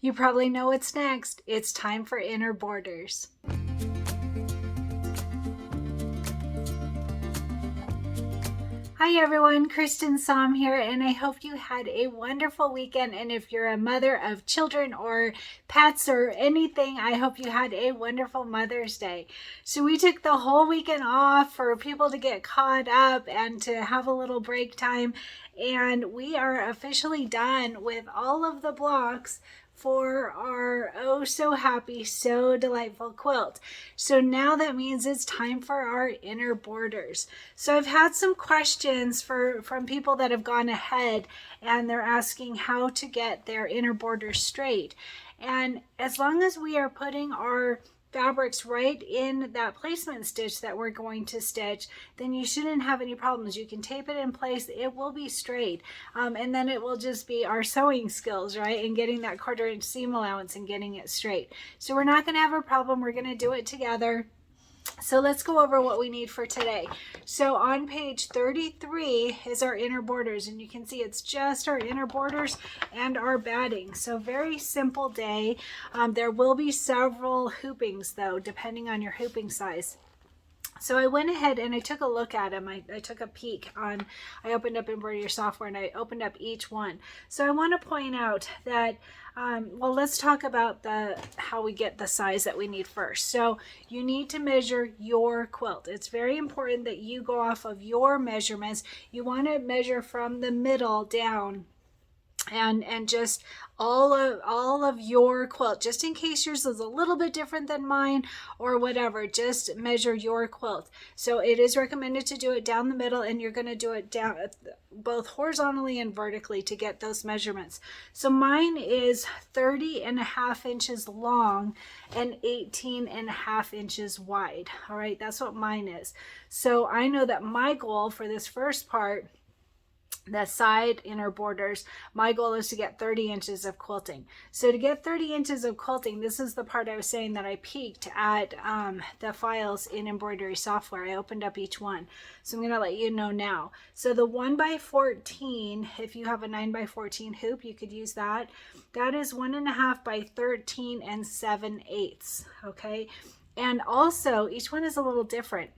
You probably know what's next. It's time for inner borders. Hi everyone, Cristin here, and I hope you had a wonderful weekend. And if you're a mother of children or pets or anything, I hope you had a wonderful Mother's Day. So we took the whole weekend off for people to get caught up and to have a little break time. And we are officially done with all of the blocks for our Oh So Happy, So Delightful quilt. So now that means it's time for our inner borders. So I've had some questions from people that have gone ahead, and they're asking how to get their inner borders straight. And as long as we are putting our fabrics right in that placement stitch that we're going to stitch, then you shouldn't have any problems. You can tape it in place, it will be straight, and then it will just be our sewing skills, right, and getting that 1/4 inch seam allowance and getting it straight. So we're not going to have a problem. We're going to do it together. So let's go over what we need for today. So on page 33 is our inner borders, and you can see it's just our inner borders and our batting. So very simple day. There will be several hoopings though, depending on your hooping size. So I went ahead and I took a look at them. I took a peek I opened up embroidery software and I opened up each one. So I want to point out that, well, let's talk about how we get the size that we need first. So you need to measure your quilt. It's very important that you go off of your measurements. You want to measure from the middle down, and just all of your quilt, just in case yours is a little bit different than mine or whatever. Just measure your quilt. So it is recommended to do it down the middle, and you're going to do it down both horizontally and vertically to get those measurements. So mine is 30.5 inches long and 18.5 inches wide. All right, that's what mine is. So I know that my goal for this first part, the side inner borders, my goal is to get 30 inches of quilting. So to get 30 inches of quilting, this is the part I was saying that I peeked at the files in embroidery software. I opened up each one. So I'm going to let you know now. So the 1x14, if you have a 9x14 hoop, you could use that. That is 1.5 by 13 7/8. Okay. And also each one is a little different.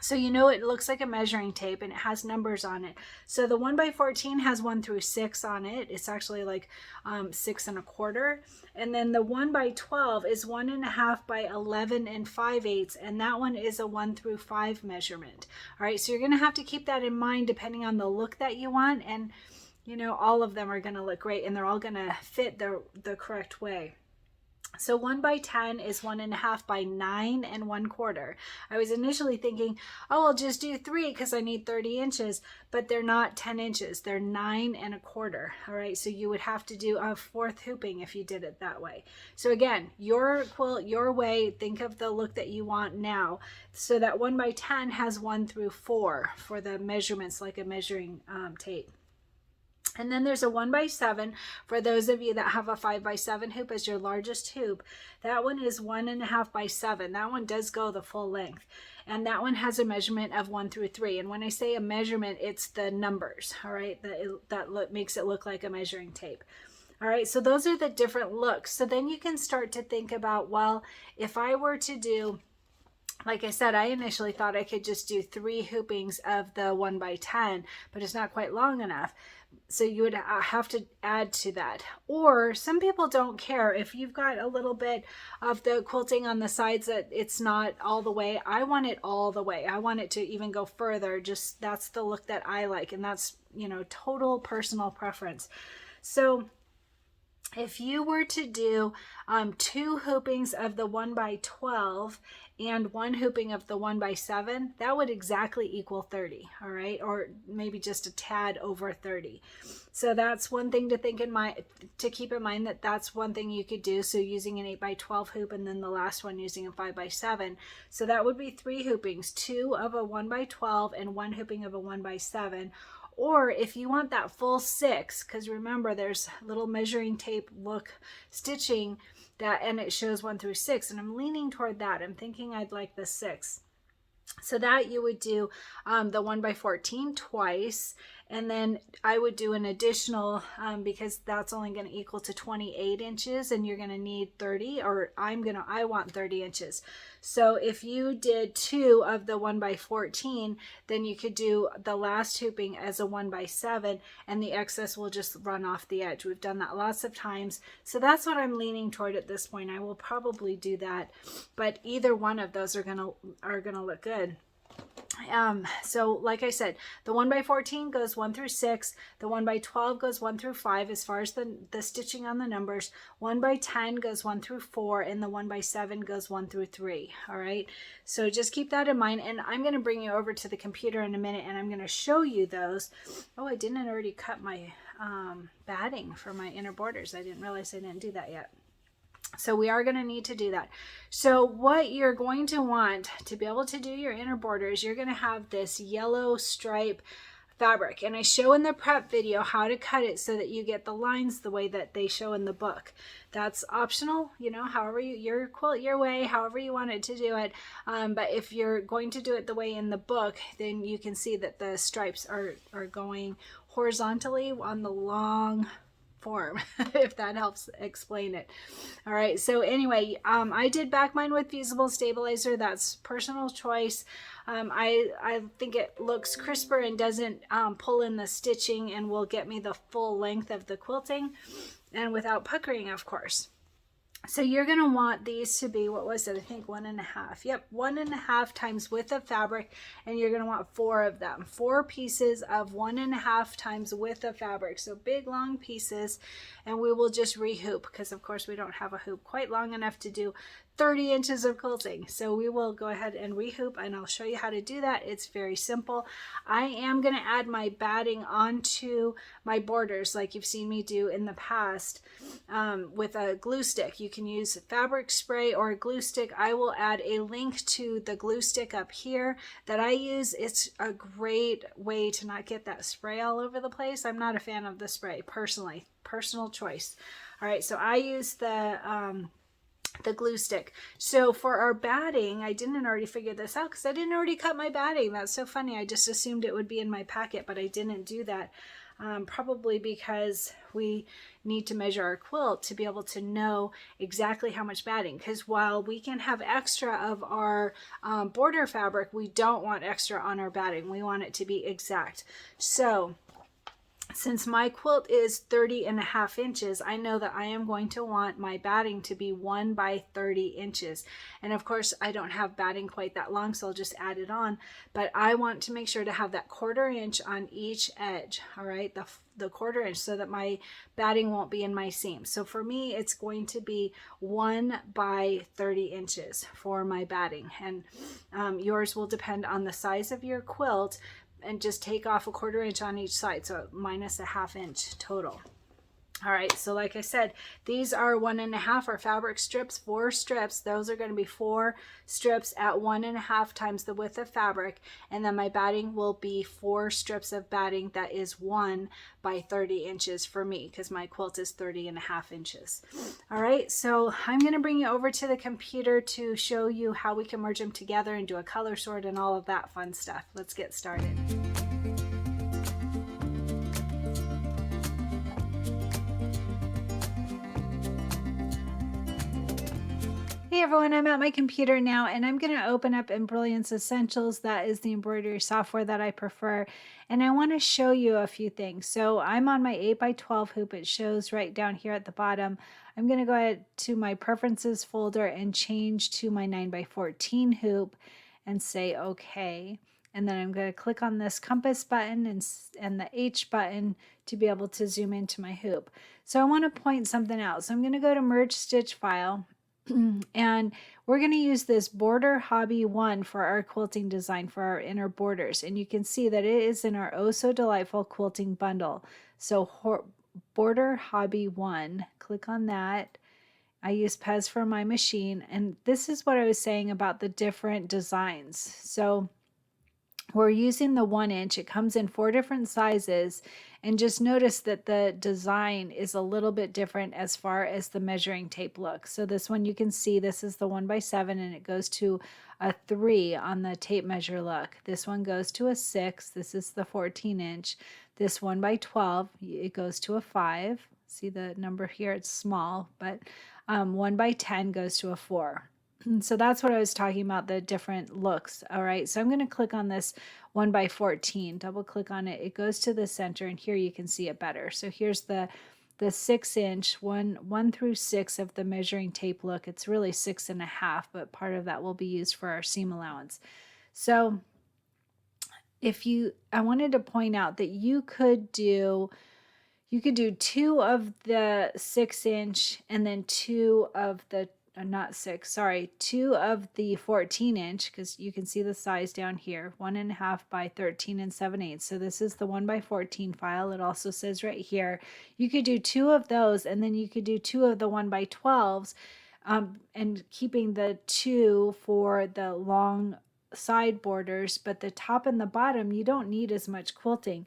So you know it looks like a measuring tape and it has numbers on it. So the 1x14 has 1 through 6 on it. It's actually like 6 1/4. And then the 1x12 is 1.5 by 11 5/8, and that one is a 1 through 5 measurement. All right, so you're going to have to keep that in mind depending on the look that you want. And you know, all of them are going to look great and they're all going to fit the correct way. So 1x10 is 1.5 by 9 1/4. I was initially thinking, oh, I'll just do 3 because I need 30 inches, but they're not 10 inches. They're 9 1/4. All right, so you would have to do a 4th hooping if you did it that way. So again, your quilt, your way, think of the look that you want now. So that 1x10 has 1 through 4 for the measurements, like a measuring tape. And then there's a 1x7 for those of you that have a 5x7 hoop as your largest hoop. That one is 1.5 by 7. That one does go the full length. And that one has a measurement of 1 through 3. And when I say a measurement, it's the numbers, all right, that makes it look like a measuring tape. All right, so those are the different looks. So then you can start to think about, well, if I were to do, like I said, I initially thought I could just do 3 hoopings of the 1x10, but it's not quite long enough. So you would have to add to that. Or some people don't care if you've got a little bit of the quilting on the sides that it's not all the way. I want it all the way. I want it to even go further. Just that's the look that I like, and that's, you know, total personal preference. So if you were to do 2 hoopings of the 1x12 and 1 hooping of the 1x7, that would exactly equal 30, all right, or maybe just a tad over 30. So that's one thing to think in mind, to keep in mind, that that's one thing you could do. So using an 8x12 hoop and then the last one using a 5x7. So that would be 3 hoopings, 2 of a 1x12 and 1 hooping of a 1x7. Or if you want that full 6, because remember there's little measuring tape look stitching that, and it shows 1 through 6, and I'm leaning toward that. I'm thinking I'd like the 6. So that you would do the 1x14 twice, And then I would do an additional, because that's only going to equal to 28 inches and you're going to need 30, or I want 30 inches. So if you did 2 of the 1x14, then you could do the last hooping as a 1x7 and the excess will just run off the edge. We've done that lots of times. So that's what I'm leaning toward at this point. I will probably do that, but either one of those are gonna look good. So like I said, the 1x14 goes 1 through 6, the 1x12 goes 1 through 5 as far as the stitching on the numbers, 1x10 goes 1 through 4, and the 1x7 goes 1 through 3. All right, so just keep that in mind, and I'm going to bring you over to the computer in a minute and I'm going to show you those. Oh, I didn't already cut my batting for my inner borders. I didn't realize I didn't do that yet. So we are going to need to do that. So what you're going to want to be able to do your inner borders, you're going to have this yellow stripe fabric. And I show in the prep video how to cut it so that you get the lines the way that they show in the book. That's optional, you know, however your quilt your way, however you want it to do it. But if you're going to do it the way in the book, then you can see that the stripes are going horizontally on the long form, if that helps explain it. All right, so anyway, I did back mine with Fusible stabilizer. That's personal choice. I think it looks crisper and doesn't pull in the stitching and will get me the full length of the quilting and without puckering, of course. So you're going to want these to be, what was it? I think 1.5. Yep, 1.5 times width of fabric, and you're going to want 4 of them. 4 pieces of 1.5 times width of fabric. So big, long pieces, and we will just rehoop because, of course, we don't have a hoop quite long enough to do 30 inches of quilting. So we will go ahead and rehoop, and I'll show you how to do that. It's very simple. I am going to add my batting onto my borders like you've seen me do in the past with a glue stick. You can use fabric spray or a glue stick. I will add a link to the glue stick up here that I use. It's a great way to not get that spray all over the place. I'm not a fan of the spray personally, personal choice. All right, so I use the glue stick. So for our batting, I didn't already figure this out because I didn't already cut my batting. That's so funny. I just assumed it would be in my packet, but I didn't do that. Probably because we need to measure our quilt to be able to know exactly how much batting, because while we can have extra of our border fabric, we don't want extra on our batting. We want it to be exact. So since my quilt is 30.5 inches, I know that I am going to want my batting to be 1 by 30 inches. And of course, I don't have batting quite that long, so I'll just add it on. But I want to make sure to have that 1/4 inch on each edge, all right? The 1/4 inch, so that my batting won't be in my seam. So for me, it's going to be 1 by 30 inches for my batting. And yours will depend on the size of your quilt, and just take off a 1/4 inch on each side, so minus a 1/2 inch total. All right, so like I said, these are 1.5 are fabric strips, 4 strips. Those are going to be 4 strips at 1.5 times the width of fabric, and then my batting will be 4 strips of batting that is 1 by 30 inches for me, because my quilt is 30.5 inches. All right, so I'm going to bring you over to the computer to show you how we can merge them together and do a color sort and all of that fun stuff. Let's get started. Hey everyone, I'm at my computer now and I'm going to open up Embrilliance Essentials. That is the embroidery software that I prefer. And I want to show you a few things. So I'm on my 8x12 hoop. It shows right down here at the bottom. I'm going to go ahead to my preferences folder and change to my 9x14 hoop and say okay. And then I'm going to click on this compass button and the H button to be able to zoom into my hoop. So I want to point something out. So I'm going to go to Merge Stitch File. And we're going to use this Border Hobby 1 for our quilting design for our inner borders. And you can see that it is in our Oh So Delightful Quilting Bundle. So Border Hobby 1, click on that. I use Pez for my machine. And this is what I was saying about the different designs. So we're using the 1 inch. It comes in 4 different sizes, and just notice that the design is a little bit different as far as the measuring tape looks. So this one, you can see this is the 1x7, and it goes to a 3 on the tape measure look. This one goes to a 6. This is the 14 inch. This 1x12, it goes to a 5. See the number here, it's small, but 1x10 goes to a 4. So that's what I was talking about, the different looks. All right, so I'm going to click on this 1x14, double click on it. It goes to the center, and here you can see it better. So here's the 6 inch, 1 through 6 of the measuring tape look. It's really 6.5, but part of that will be used for our seam allowance. So I wanted to point out that you could do 2 of the 6 inch and then 2 of the not 6, sorry, 2 of the 14 inch, because you can see the size down here, 1.5 by 13 and 7/8. So this is the 1x14 file. It also says right here, you could do 2 of those, and then you could do 2 of the 1x12s, and keeping the 2 for the long side borders, but the top and the bottom, you don't need as much quilting.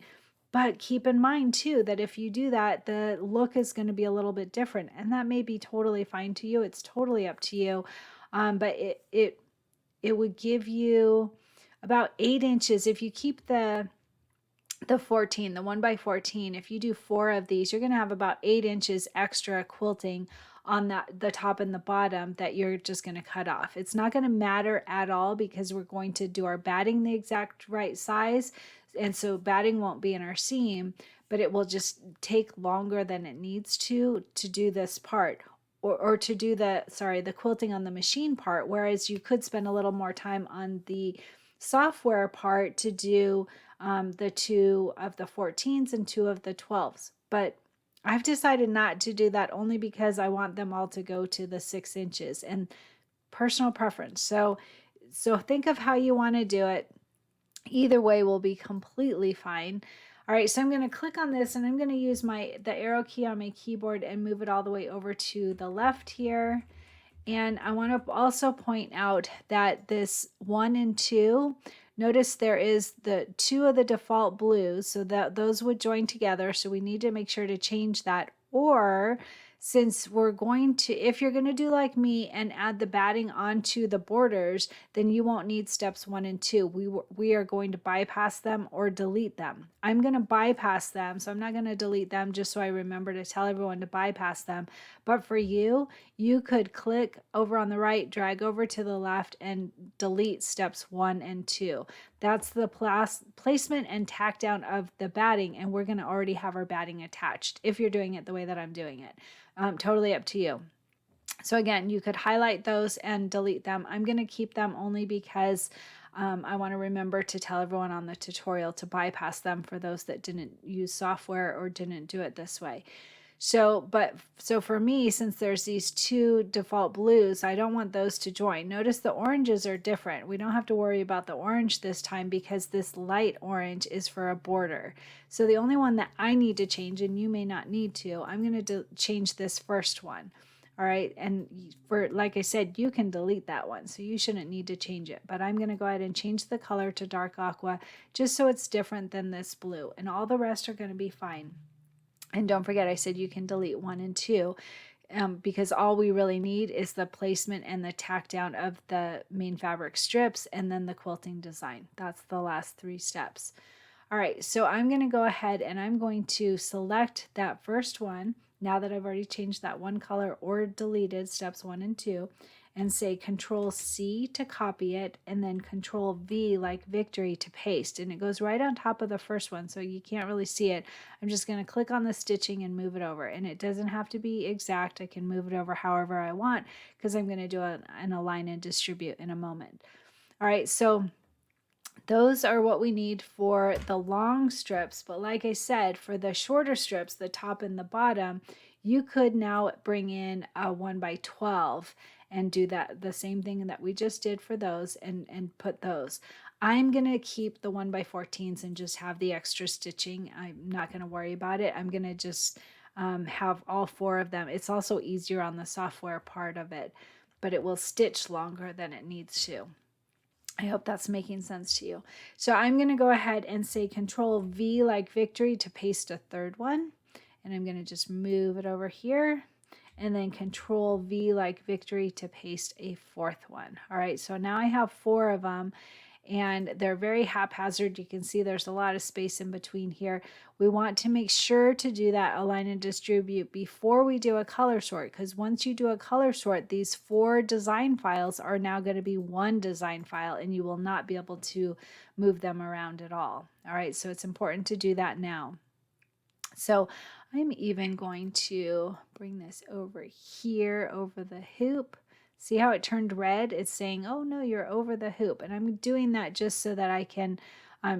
But keep in mind too that if you do that, the look is going to be a little bit different, and that may be totally fine to you. It's totally up to you. But it would give you about 8 inches if you keep the 14, the 1x14. If you do 4 of these, you're going to have about 8 inches extra quilting on the top and the bottom that you're just going to cut off. It's not going to matter at all because we're going to do our batting the exact right size. And so batting won't be in our seam, but it will just take longer than it needs to do this part, or to do the quilting on the machine part, whereas you could spend a little more time on the software part to do the 2 of the 14s and 2 of the 12s. But I've decided not to do that only because I want them all to go to the 6 inches and personal preference. So think of how you want to do it. Either way will be completely fine. All right, so I'm going to click on this, and I'm going to use the arrow key on my keyboard and move it all the way over to the left here. And I want to also point out that this 1 and 2, notice there is the 2 of the default blues, so that those would join together. So we need to make sure to change that. Or since if you're going to do like me and add the batting onto the borders, then you won't need steps 1 and 2. We are going to bypass them or delete them. I'm going to bypass them, so I'm not going to delete them, just so I remember to tell everyone to bypass them. But for you could click over on the right, drag over to the left, and delete steps 1 and 2. That's the placement and tack down of the batting, and we're going to already have our batting attached if you're doing it the way that I'm doing it. Totally up to you. So again, you could highlight those and delete them. I'm going to keep them only because I want to remember to tell everyone on the tutorial to bypass them for those that didn't use software or didn't do it this way. So for me, since there's these 2 default blues, I don't want those to join. Notice the oranges are different. We don't have to worry about the orange this time because this light orange is for a border. So the only one that I need to change, and you may not need to, I'm going to change this first one. All right, and like I said, you can delete that one, so you shouldn't need to change it. But I'm going to go ahead and change the color to dark aqua just so it's different than this blue, and all the rest are going to be fine. And don't forget, I said you can delete 1 and 2 because all we really need is the placement and the tack down of the main fabric strips and then the quilting design. That's the last 3 steps. All right, so I'm going to go ahead and I'm going to select that first one now that I've already changed that one color or deleted steps 1 and 2, and say Control C to copy it, and then Control V like victory to paste. And it goes right on top of the first one, so you can't really see it. I'm just going to click on the stitching and move it over. And it doesn't have to be exact. I can move it over however I want because I'm going to do an align and distribute in a moment. All right, so those are what we need for the long strips. But like I said, for the shorter strips, the top and the bottom, you could now bring in a 1x12 and do the same thing that we just did for those and put those. I'm going to keep the 1x14s and just have the extra stitching. I'm not going to worry about it. I'm going to just have all 4 of them. It's also easier on the software part of it, but it will stitch longer than it needs to. I hope that's making sense to you. So I'm going to go ahead and say Control V like victory to paste a third one. And I'm going to just move it over here, and then Control V like victory to paste a fourth one. All right, so now I have 4 of them, and they're very haphazard. You can see there's a lot of space in between here. We want to make sure to do that align and distribute before we do a color sort, because once you do a color sort, these 4 design files are now going to be one design file, and you will not be able to move them around at all. All right, so it's important to do that now. So I'm even going to bring this over here over the hoop. See how it turned red? It's saying, oh no, you're over the hoop. And I'm doing that just so that I can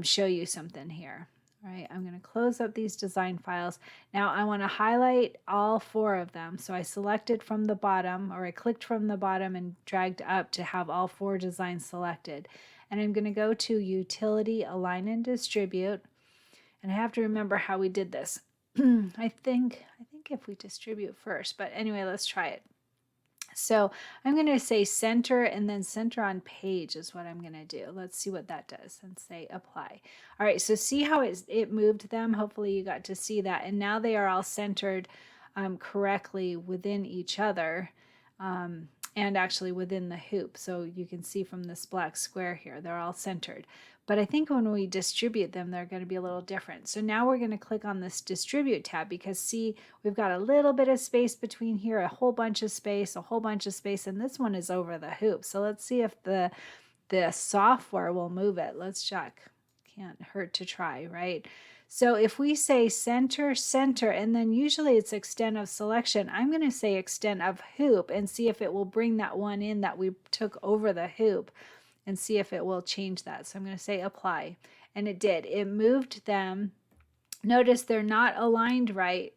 show you something here. All right, I'm going to close up these design files. Now I want to highlight all 4 of them. So I selected from the bottom, or I clicked from the bottom and dragged up to have all 4 designs selected. And I'm going to go to Utility, Align and Distribute. And I have to remember how we did this. I think if we distribute first, but anyway, let's try it. So I'm going to say center, and then center on page is what I'm going to do. Let's see what that does, and say apply. All right, so see how it moved them? Hopefully you got to see that. And now they are all centered correctly within each other. And actually within the hoop. So you can see from this black square here, they're all centered. But I think when we distribute them, they're going to be a little different. So now we're going to click on this distribute tab, because see, we've got a little bit of space between here, a whole bunch of space, and this one is over the hoop. So let's see if the software will move it. Let's check. Can't hurt to try, right? So if we say center, center, and then usually it's extent of selection, I'm going to say extent of hoop and see if it will bring that one in that we took over the hoop, and see if it will change that. So I'm going to say apply, and it did. It moved them. Notice they're not aligned right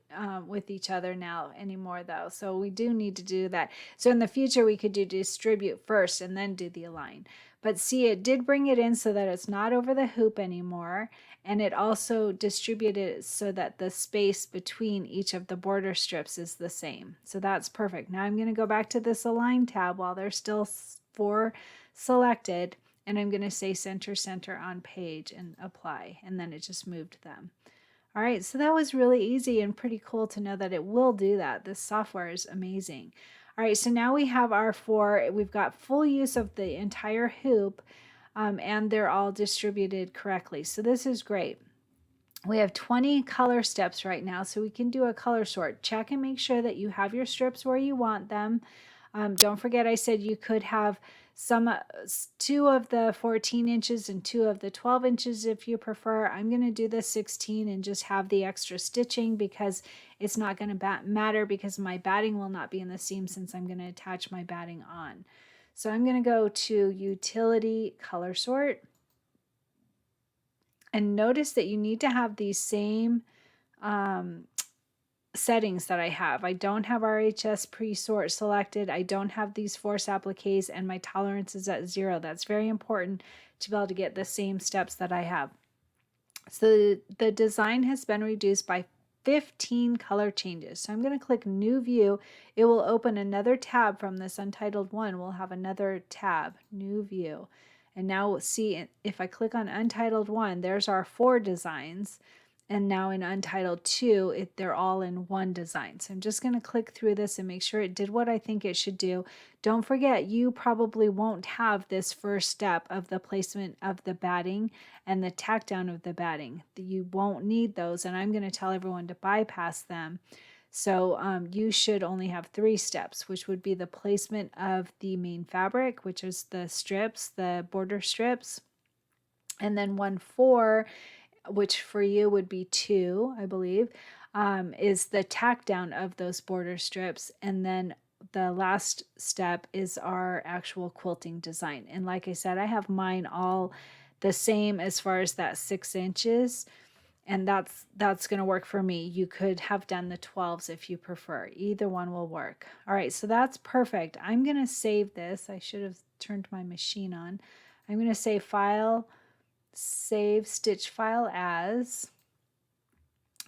with each other now anymore, though. So we do need to do that. So in the future, we could do distribute first and then do the align. But see, it did bring it in so that it's not over the hoop anymore. And it also distributed it so that the space between each of the border strips is the same. So that's perfect. Now I'm going to go back to this align tab while there's still 4 selected. And I'm going to say center, center on page and apply. And then it just moved them. All right, so that was really easy and pretty cool to know that it will do that. This software is amazing. All right, so now we have our 4. We've got full use of the entire hoop, and they're all distributed correctly. So this is great. We have 20 color steps right now, so we can do a color sort. Check and make sure that you have your strips where you want them. Don't forget I said you could have 2 of the 14 inches and 2 of the 12 inches if you prefer. I'm going to do the 16 and just have the extra stitching, because it's not going to matter, because my batting will not be in the seam since I'm going to attach my batting on. So I'm going to go to Utility, Color Sort. And notice that you need to have these same settings that I have. I don't have RHS pre-sort selected. I don't have these force appliques, and my tolerance is at 0. That's very important to be able to get the same steps that I have. So the design has been reduced by 15 color changes. So I'm going to click New View. It will open another tab from this Untitled 1. We'll have another tab, New View. And now we'll see, if I click on Untitled 1, there's our 4 designs. And now in Untitled 2, they're all in one design. So I'm just going to click through this and make sure it did what I think it should do. Don't forget, you probably won't have this first step of the placement of the batting and the tack down of the batting. You won't need those, and I'm going to tell everyone to bypass them. So you should only have 3 steps, which would be the placement of the main fabric, which is the strips, the border strips, and then 1-4, which for you would be 2, I believe, is the tack down of those border strips. And then the last step is our actual quilting design. And like I said, I have mine all the same as far as that 6 inches. And that's going to work for me. You could have done the 12s if you prefer. Either one will work. All right, so that's perfect. I'm going to save this. I should have turned my machine on. I'm going to say File, Save Stitch File As.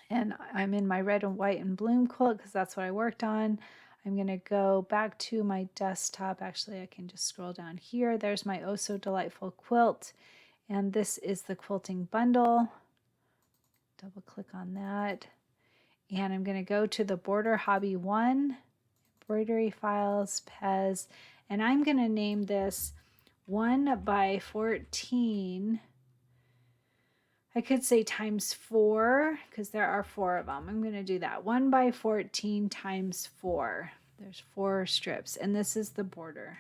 And I'm in my red and white and bloom quilt because that's what I worked on. I'm going to go back to my desktop. Actually, I can just scroll down here. There's my Oh So Delightful Quilt. And this is the quilting bundle. Double click on that. And I'm going to go to the Border Hobby 1, Embroidery Files, Pez, and I'm going to name this 1 by 14. I could say times 4 because there are 4 of them. I'm going to do that. 1 by 14 times 4. There's 4 strips, and this is the border.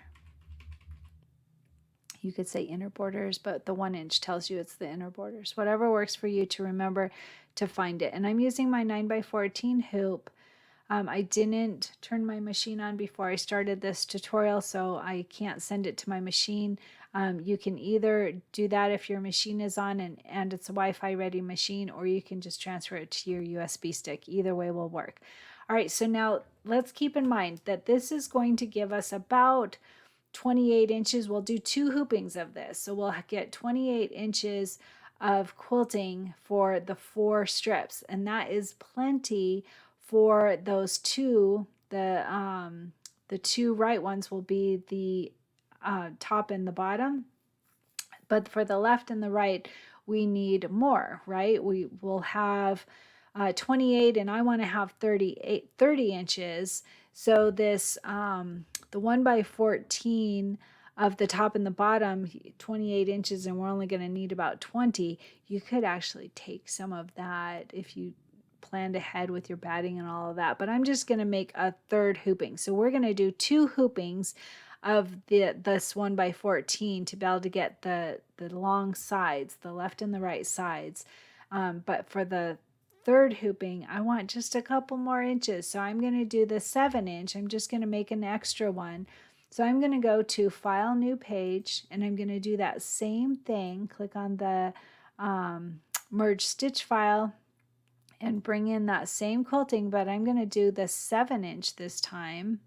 You could say inner borders, but the 1 inch tells you it's the inner borders. Whatever works for you to remember to find it. And I'm using my 9 by 14 hoop. I didn't turn my machine on before I started this tutorial, so I can't send it to my machine. You can either do that if your machine is on and it's a Wi-Fi ready machine, or you can just transfer it to your USB stick. Either way will work. All right, so now let's keep in mind that this is going to give us about 28 inches. We'll do 2 hoopings of this, so we'll get 28 inches of quilting for the 4 strips, and that is plenty for those 2. The 2 right ones will be the top and the bottom, but for the left and the right we need more, right? We will have 28, and I want to have 30 inches. So this the 1 by 14 of the top and the bottom, 28 inches, and we're only going to need about 20. You could actually take some of that if you planned ahead with your batting and all of that, but I'm just going to make a 3rd hooping. So we're going to do 2 hoopings of this 1 by 14 to be able to get the long sides, the left and the right sides. But for the 3rd hooping, I want just a couple more inches. So I'm going to do the 7 inch. I'm just going to make an extra one. So I'm going to go to File, New Page, and I'm going to do that same thing. Click on the Merge Stitch File and bring in that same quilting, but I'm going to do the 7 inch this time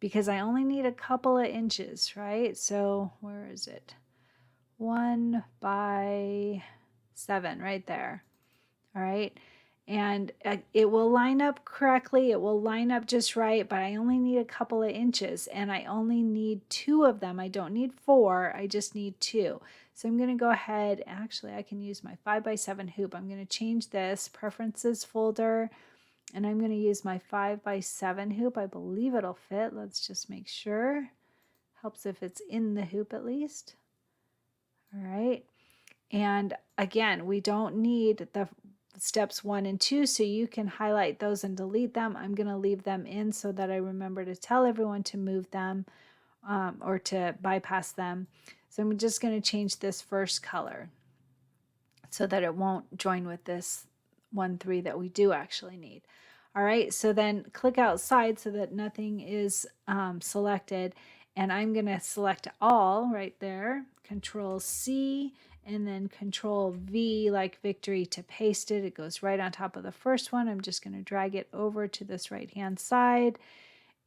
because I only need a couple of inches, right? So where is it? 1 by 7 right there. All right. And it will line up correctly. It will line up just right, but I only need a couple of inches, and I only need 2 of them. I don't need 4. I just need 2. So I'm going to go ahead. Actually, I can use my 5 by 7 hoop. I'm going to change this preferences folder, and I'm going to use my 5 by 7 hoop. I believe it'll fit. Let's just make sure. Helps if it's in the hoop at least. All right. And again, we don't need the steps 1 and 2, so you can highlight those and delete them. I'm going to leave them in so that I remember to tell everyone to move them or to bypass them. So I'm just going to change this first color so that it won't join with this 1-3 that we do actually need. All right, so then click outside so that nothing is selected, and I'm going to select all right there, Control C, and then Control V like victory to paste it. It goes right on top of the first one. I'm just going to drag it over to this right hand side,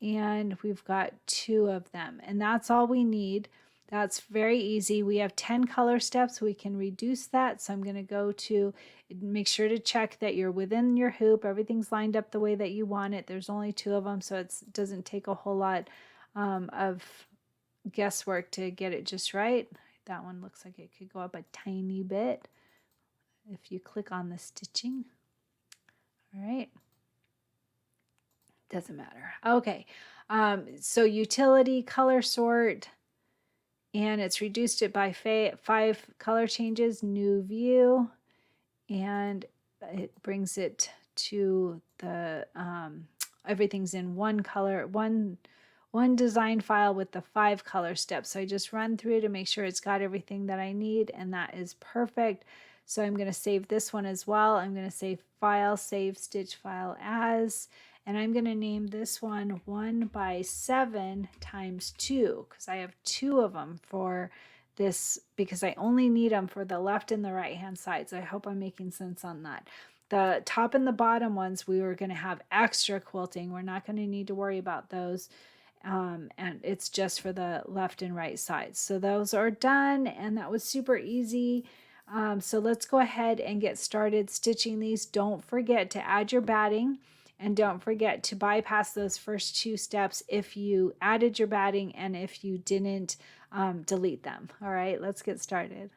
and we've got 2 of them, and that's all we need. That's very easy. We have 10 color steps. We can reduce that. So I'm going to go to, make sure to check that you're within your hoop. Everything's lined up the way that you want it. There's only 2 of them, so it doesn't take a whole lot of guesswork to get it just right. That one looks like it could go up a tiny bit if you click on the stitching. All right. Doesn't matter. Okay. So utility, color sort, and it's reduced it by 5 color changes, new view, and it brings it to the everything's in one color, one design file with the 5 color steps. So I just run through to make sure it's got everything that I need, and that is perfect. So I'm going to save this one as well. I'm going to say File, Save Stitch File As, and I'm going to name this one 1 by 7 times 2 because I have 2 of them for this because I only need them for the left and the right hand side. So I hope I'm making sense on that. The top and the bottom ones, we were going to have extra quilting. We're not going to need to worry about those. And it's just for the left and right sides. So those are done, and that was super easy. So let's go ahead and get started stitching these. Don't forget to add your batting. And don't forget to bypass those first 2 steps if you added your batting and if you didn't delete them. All right, let's get started.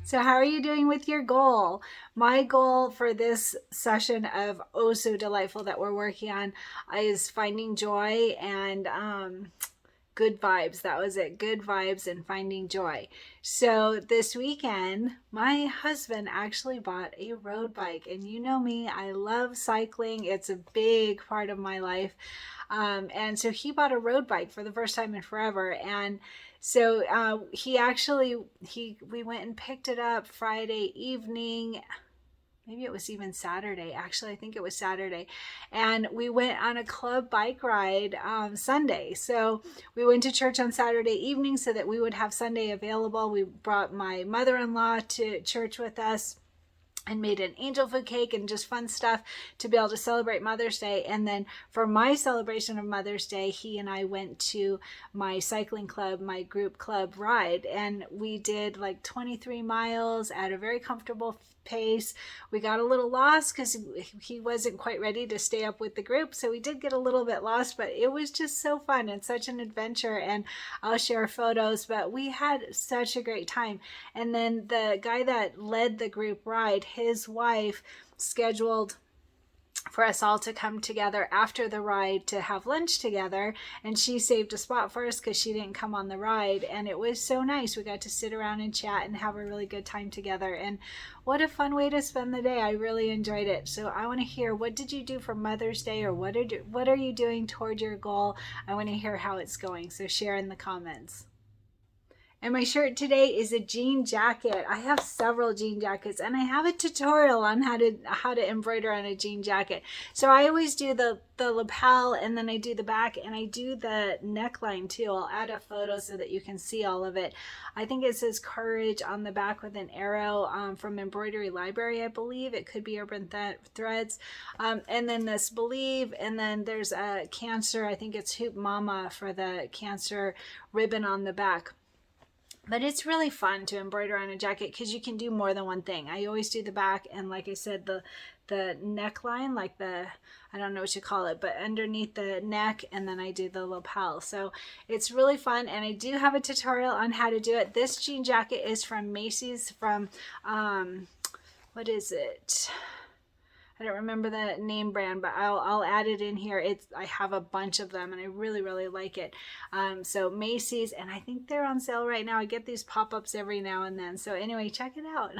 So how are you doing with your goal? My goal for this session of Oh So Delightful that we're working on is finding joy and good vibes. That was it. Good vibes and finding joy. So this weekend, my husband actually bought a road bike. And you know me, I love cycling. It's a big part of my life. And so he bought a road bike for the first time in forever. And so we went and picked it up Friday evening. Maybe it was even Saturday. Actually, I think it was Saturday. And we went on a club bike ride Sunday. So we went to church on Saturday evening so that we would have Sunday available. We brought my mother-in-law to church with us and made an angel food cake and just fun stuff to be able to celebrate Mother's Day. And then for my celebration of Mother's Day, he and I went to my cycling club, my group club ride, and we did like 23 miles at a very comfortable pace. We got a little lost because he wasn't quite ready to stay up with the group, so we did get a little bit lost, but it was just so fun and such an adventure, and I'll share photos, but we had such a great time. And then the guy that led the group ride, his wife scheduled for us all to come together after the ride to have lunch together, and she saved a spot for us because she didn't come on the ride, and it was so nice. We got to sit around and chat and have a really good time together, and what a fun way to spend the day. I really enjoyed it. So I want to hear, what did you do for Mother's Day, or what are you doing toward your goal? I want to hear how it's going, so share in the comments. And my shirt today is a jean jacket. I have several jean jackets, and I have a tutorial on how to embroider on a jean jacket. So I always do the lapel, and then I do the back, and I do the neckline too. I'll add a photo so that you can see all of it. I think it says courage on the back with an arrow from Embroidery Library, I believe. It could be Urban Threads. And then this believe, and then there's a cancer. I think it's Hoop Mama for the cancer ribbon on the back. But it's really fun to embroider on a jacket because you can do more than one thing. I always do the back, and like I said, the neckline, like I don't know what you call it, but underneath the neck, and then I do the lapel. So it's really fun, and I do have a tutorial on how to do it. This jean jacket is from Macy's, from what is it? I don't remember the name brand, but I'll add it in here. I have a bunch of them, and I really, really like it. So Macy's, and I think they're on sale right now. I get these pop-ups every now and then. So anyway, check it out.